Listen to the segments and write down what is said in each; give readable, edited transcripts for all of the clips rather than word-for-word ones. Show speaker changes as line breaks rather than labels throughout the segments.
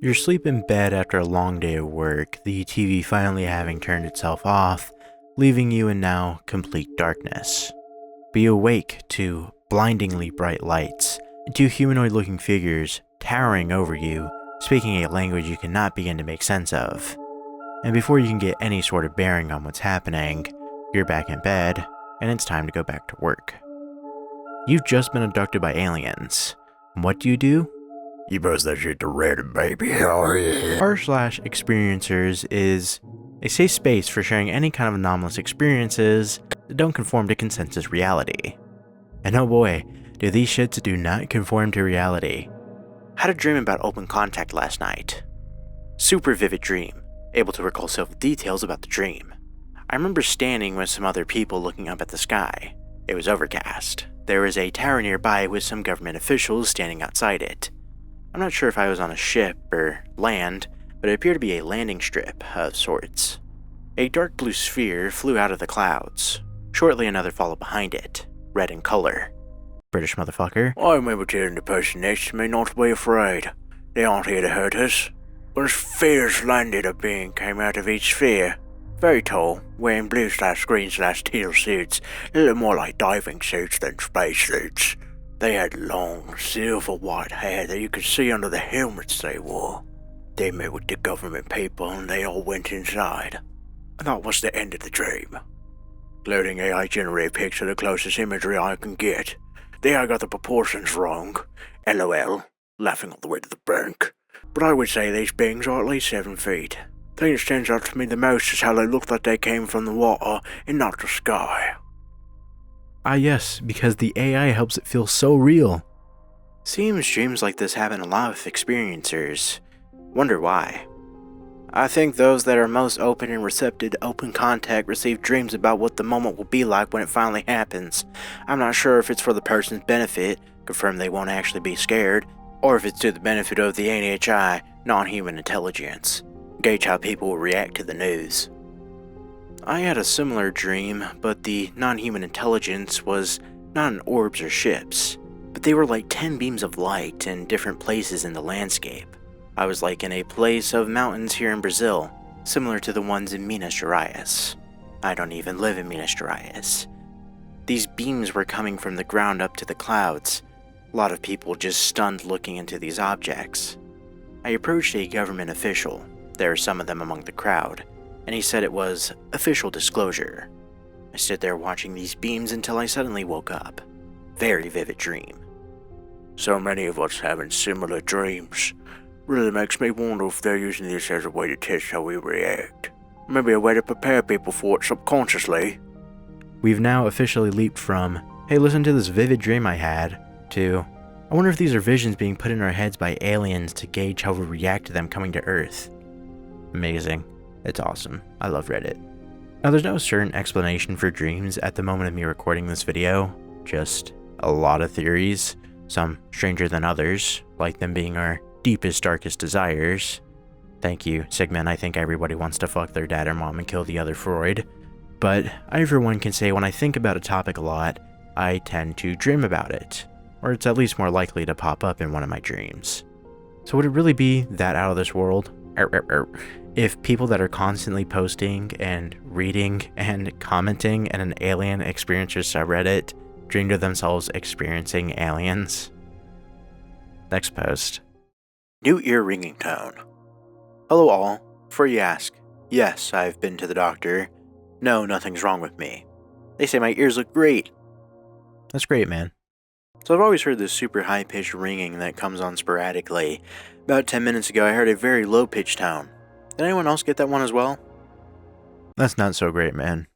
You're asleep in bed after a long day of work, the TV finally having turned itself off, leaving you in now complete darkness. But you awake to blindingly bright lights, and two humanoid-looking figures towering over you, speaking a language you cannot begin to make sense of. And before you can get any sort of bearing on what's happening, you're back in bed, and it's time to go back to work. You've just been abducted by aliens. What do?
You post that shit to Reddit, baby. Oh, yeah.
r/experiencers is a safe space for sharing any kind of anomalous experiences that don't conform to consensus reality. And oh boy, do these shits do not conform to reality. Had a dream about open contact last night. Super vivid dream, able to recall several details about the dream. I remember standing with some other people looking up at the sky. It was overcast. There was a tower nearby with some government officials standing outside it. I'm not sure if I was on a ship or land, but it appeared to be a landing strip of sorts. A dark blue sphere flew out of the clouds. Shortly another followed behind it, red in color. British motherfucker.
I remember telling the person next to me not to be afraid. They aren't here to hurt us. But a sphere's landed a being came out of each sphere. Very tall, wearing blue/green/teal suits, a little more like diving suits than space suits. They had long, silver white hair that you could see under the helmets they wore. They met with the government people and they all went inside. And that was the end of the dream. Loading AI generated pics are the closest imagery I can get. The AI got the proportions wrong. LOL, laughing all the way to the bank. But I would say these beings are at least 7 feet. The thing that stands out to me the most is how they look like they came from the water and not the sky.
Ah yes, because the AI helps it feel so real. Seems dreams like this happen a lot with experiencers. Wonder why. I think those that are most open and receptive to open contact receive dreams about what the moment will be like when it finally happens. I'm not sure if it's for the person's benefit, confirm they won't actually be scared, or if it's to the benefit of the NHI, non-human intelligence. Gauge how people will react to the news. I had a similar dream, but the non-human intelligence was not in orbs or ships, but they were like 10 beams of light in different places in the landscape. I was like in a place of mountains here in Brazil, similar to the ones in Minas Gerais. I don't even live in Minas Gerais. These beams were coming from the ground up to the clouds. A lot of people just stunned looking into these objects. I approached a government official. There were some of them among the crowd, and he said it was official disclosure. I stood there watching these beams until I suddenly woke up. Very vivid dream.
So many of us having similar dreams. Really makes me wonder if they're using this as a way to test how we react. Maybe a way to prepare people for it subconsciously.
We've now officially leaped from, hey, listen to this vivid dream I had, to, I wonder if these are visions being put in our heads by aliens to gauge how we react to them coming to Earth. Amazing. It's awesome. I love Reddit. Now there's no certain explanation for dreams at the moment of me recording this video, just a lot of theories, some stranger than others, like them being our deepest, darkest desires. Thank you, Sigmund. I think everybody wants to fuck their dad or mom and kill the other Freud. But I for one can say when I think about a topic a lot, I tend to dream about it, or it's at least more likely to pop up in one of my dreams. So would it really be that out of this world? If people that are constantly posting and reading and commenting in an alien experiencer subreddit dreamed of themselves experiencing aliens? Next post. New ear ringing tone. Hello all. Before you ask, yes, I've been to the doctor. No, nothing's wrong with me. They say my ears look great. That's great, man. So I've always heard this super high-pitched ringing that comes on sporadically. About 10 minutes ago, I heard a very low-pitched tone. Did anyone else get that one as well? That's not so great, man.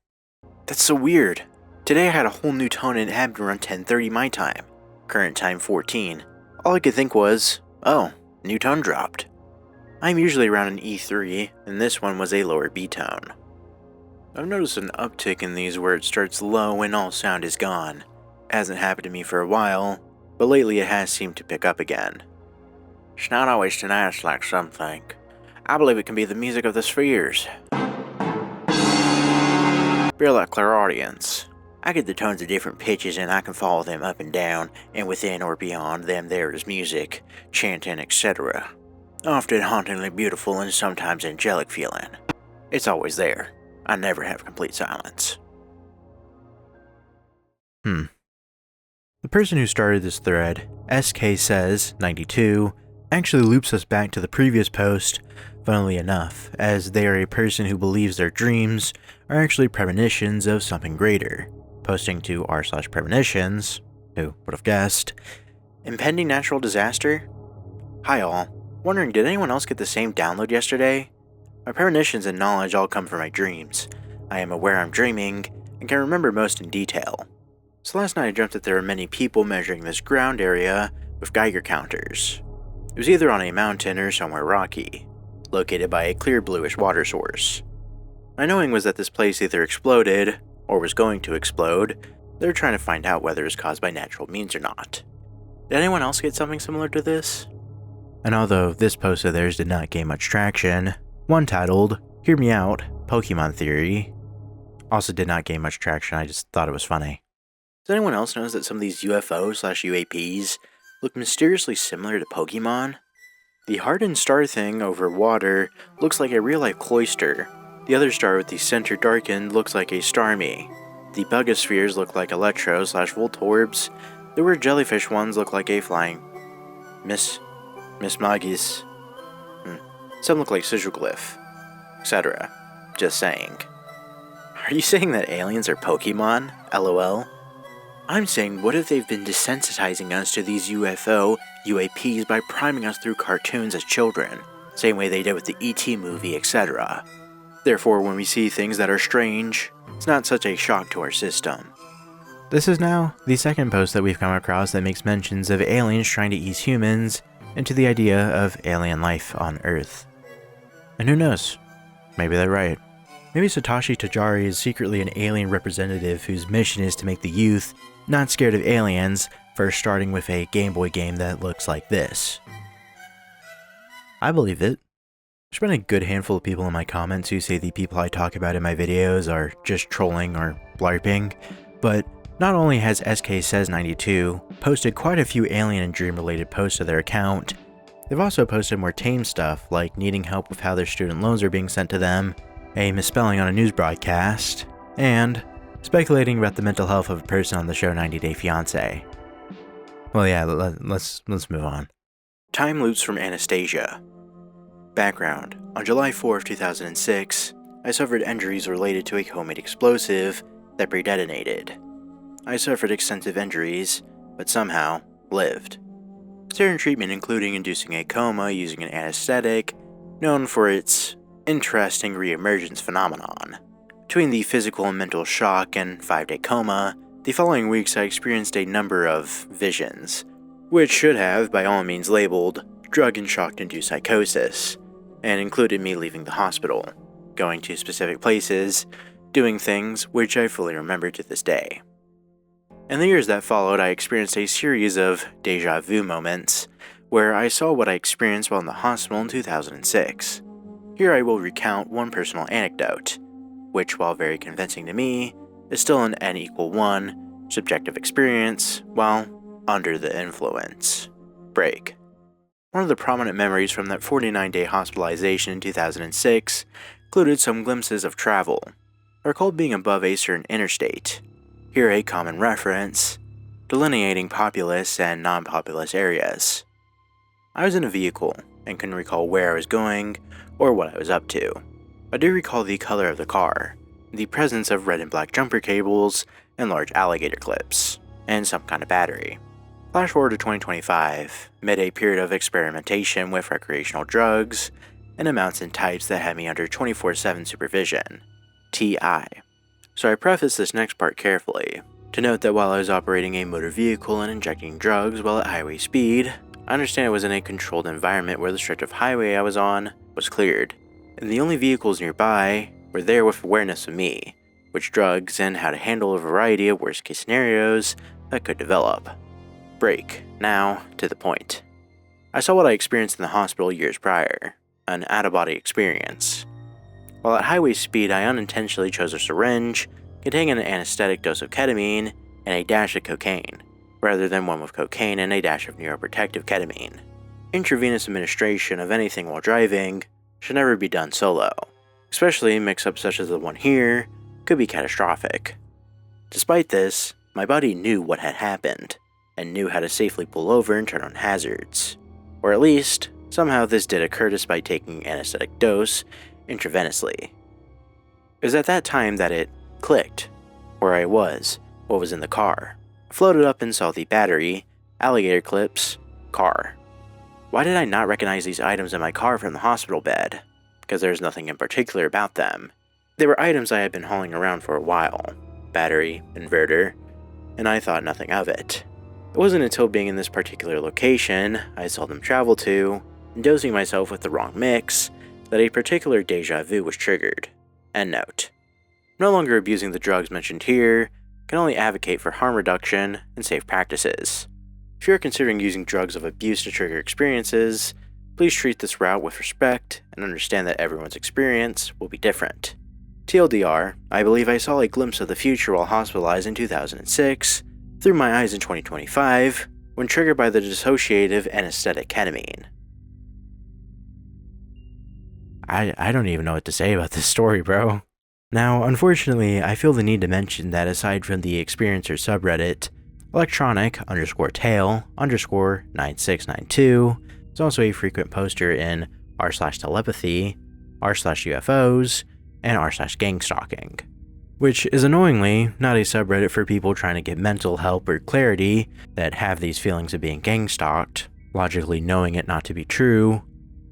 That's so weird. Today I had a whole new tone and it happened around 10:30 my time. Current time 14. All I could think was, oh, new tone dropped. I'm usually around an E3, and this one was a lower B tone. I've noticed an uptick in these where it starts low and all sound is gone. Hasn't happened to me for a while, but lately it has seemed to pick up again. It's not always tinnitus like some think. I believe it can be the music of the spheres. Be like clairaudience. I get the tones of different pitches and I can follow them up and down, and within or beyond them there is music, chanting, etc.
Often hauntingly beautiful and sometimes angelic feeling. It's always there. I never have complete silence.
The person who started this thread, SK Says 92, actually loops us back to the previous post, funnily enough, as they are a person who believes their dreams are actually premonitions of something greater, posting to r/premonitions, who would have guessed, impending natural disaster? Hi all, wondering did anyone else get the same download yesterday? My premonitions and knowledge all come from my dreams. I am aware I'm dreaming, and can remember most in detail. So last night I dreamt that there were many people measuring this ground area with Geiger counters. It was either on a mountain or somewhere rocky, located by a clear bluish water source. My knowing was that this place either exploded, or was going to explode. They were trying to find out whether it was caused by natural means or not. Did anyone else get something similar to this? And although this post of theirs did not gain much traction, one titled, Hear Me Out, Pokemon Theory, also did not gain much traction. I just thought it was funny. Does anyone else notice that some of these UFO/UAPs look mysteriously similar to Pokemon? The hardened star thing over water looks like a real-life cloister. The other star with the center darkened looks like a Starmie. The Bugospheres look like Electro/Voltorbs. The weird jellyfish ones look like a flying Miss Magis. Some look like Sigilglyph, etc. Just saying. Are you saying that aliens are Pokemon? LOL. I'm saying, what if they've been desensitizing us to these UFO/UAPs by priming us through cartoons as children, same way they did with the E.T. movie, etc. Therefore, when we see things that are strange, it's not such a shock to our system. This is now the second post that we've come across that makes mentions of aliens trying to ease humans into the idea of alien life on Earth. And who knows? Maybe they're right. Maybe Satoshi Tajiri is secretly an alien representative whose mission is to make the youth not scared of aliens, first starting with a Game Boy game that looks like this. I believe it. There's been a good handful of people in my comments who say the people I talk about in my videos are just trolling or blarping, but not only has SK Says 92 posted quite a few alien and dream related posts to their account, they've also posted more tame stuff like needing help with how their student loans are being sent to them, a misspelling on a news broadcast, and speculating about the mental health of a person on the show 90 Day Fiancé. Well yeah, let's move on. Time loops from Anastasia. Background. On July 4, 2006, I suffered injuries related to a homemade explosive that pre-detonated. I suffered extensive injuries, but somehow lived. Certain treatment including inducing a coma using an anesthetic, known for its interesting reemergence phenomenon. Between the physical and mental shock and 5-day coma, the following weeks I experienced a number of visions, which should have, by all means, labeled drug and shock-induced psychosis, and included me leaving the hospital, going to specific places, doing things which I fully remember to this day. In the years that followed, I experienced a series of deja vu moments, where I saw what I experienced while in the hospital in 2006. Here I will recount one personal anecdote, which, while very convincing to me, is still an N=1 subjective experience while under the influence. Break. One of the prominent memories from that 49-day hospitalization in 2006 included some glimpses of travel. I recalled being above a certain interstate. Here a common reference, delineating populous and non-populous areas. I was in a vehicle and couldn't recall where I was going or what I was up to. I do recall the color of the car, the presence of red and black jumper cables and large alligator clips, and some kind of battery. Flash forward to 2025, amid a period of experimentation with recreational drugs and amounts and types that had me under 24/7 supervision. TI. So I preface this next part carefully, to note that while I was operating a motor vehicle and injecting drugs while at highway speed, I understand I was in a controlled environment where the stretch of highway I was on was cleared, and the only vehicles nearby were there with awareness of me, which drugs, and how to handle a variety of worst-case scenarios that could develop. Break. Now, to the point. I saw what I experienced in the hospital years prior, an out-of-body experience. While at highway speed, I unintentionally chose a syringe containing an anesthetic dose of ketamine and a dash of cocaine, rather than one with cocaine and a dash of neuroprotective ketamine. Intravenous administration of anything while driving should never be done solo, especially mix-ups such as the one here could be catastrophic. Despite this, my body knew what had happened, and knew how to safely pull over and turn on hazards. Or at least, somehow this did occur despite taking an anesthetic dose intravenously. It was at that time that it clicked, where I was, what was in the car. I floated up and saw the battery, alligator clips, car. Why did I not recognize these items in my car from the hospital bed? Because there's nothing in particular about them. They were items I had been hauling around for a while. Battery, inverter, and I thought nothing of it. It wasn't until being in this particular location I seldom travel to, and dosing myself with the wrong mix, that a particular deja vu was triggered. End note. No longer abusing the drugs mentioned here, can only advocate for harm reduction and safe practices. If you're considering using drugs of abuse to trigger experiences, please treat this route with respect and understand that everyone's experience will be different. TLDR, I believe I saw a glimpse of the future while hospitalized in 2006, through my eyes in 2025, when triggered by the dissociative anesthetic ketamine. I don't even know what to say about this story, bro. Now, unfortunately, I feel the need to mention that aside from the Experiencer subreddit, electronic_tail_9692 is also a frequent poster in r/telepathy, r/UFOs, and r/gangstalking, which is annoyingly not a subreddit for people trying to get mental help or clarity that have these feelings of being gang-stalked, logically knowing it not to be true,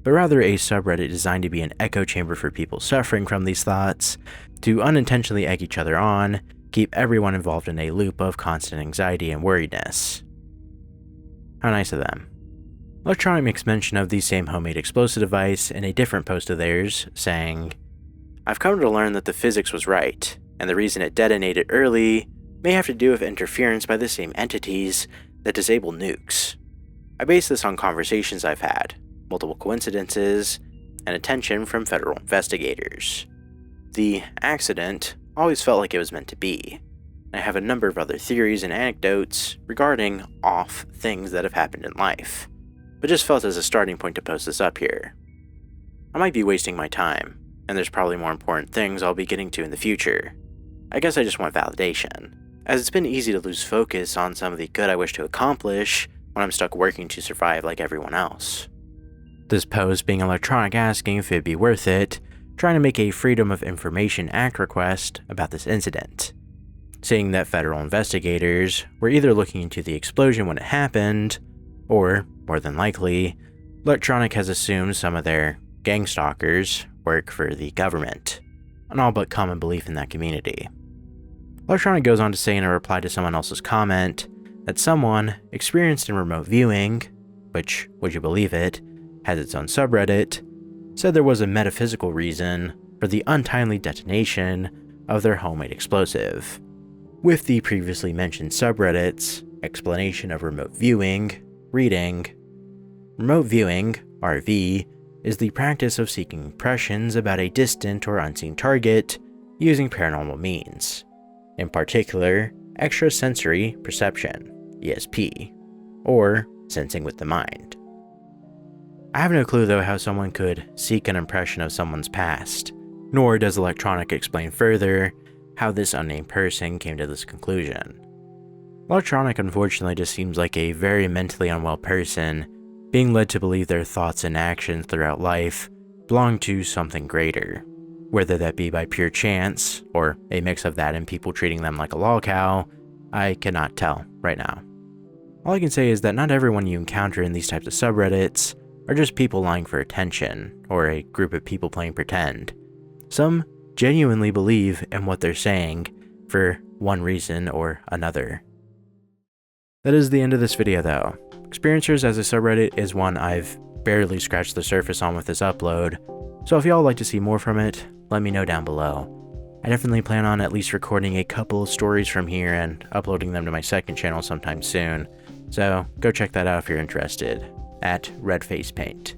but rather a subreddit designed to be an echo chamber for people suffering from these thoughts, to unintentionally egg each other on, keep everyone involved in a loop of constant anxiety and worriedness. How nice of them. Electronic makes mention of the same homemade explosive device in a different post of theirs, saying, "I've come to learn that the physics was right, and the reason it detonated early may have to do with interference by the same entities that disable nukes. I base this on conversations I've had, multiple coincidences, and attention from federal investigators. The accident always felt like it was meant to be. I have a number of other theories and anecdotes regarding off things that have happened in life, but just felt as a starting point to post this up here. I might be wasting my time, and there's probably more important things I'll be getting to in the future. I guess I just want validation, as it's been easy to lose focus on some of the good I wish to accomplish when I'm stuck working to survive like everyone else." This post being Electronic asking if it'd be worth it, trying to make a Freedom of Information Act request about this incident, saying that federal investigators were either looking into the explosion when it happened, or, more than likely, Electronic has assumed some of their gang stalkers work for the government, an all but common belief in that community. Electronic goes on to say in a reply to someone else's comment that someone experienced in remote viewing, which, would you believe it, has its own subreddit, said there was a metaphysical reason for the untimely detonation of their homemade explosive. With the previously mentioned subreddit's explanation of remote viewing, reading, "Remote viewing, RV, is the practice of seeking impressions about a distant or unseen target using paranormal means, in particular, extrasensory perception, ESP, or sensing with the mind." I have no clue though how someone could seek an impression of someone's past, nor does Electronic explain further how this unnamed person came to this conclusion. Electronic unfortunately just seems like a very mentally unwell person, being led to believe their thoughts and actions throughout life belong to something greater, whether that be by pure chance, or a mix of that and people treating them like a lolcow, I cannot tell right now. All I can say is that not everyone you encounter in these types of subreddits are just people lying for attention, or a group of people playing pretend. Some genuinely believe in what they're saying for one reason or another. That is the end of this video though. Experiencers as a subreddit is one I've barely scratched the surface on with this upload, so if y'all would like to see more from it, let me know down below. I definitely plan on at least recording a couple of stories from here and uploading them to my second channel sometime soon, so go check that out if you're interested, at Red Face Paint.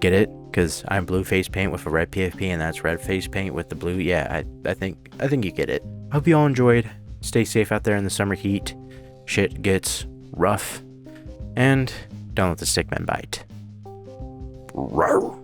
Get it? Because I'm blue face paint with a red PFP and that's red face paint with the blue. Yeah, I think you get it. Hope you all enjoyed. Stay safe out there in the summer heat. Shit gets rough. And don't let the stickmen bite.
Rawr.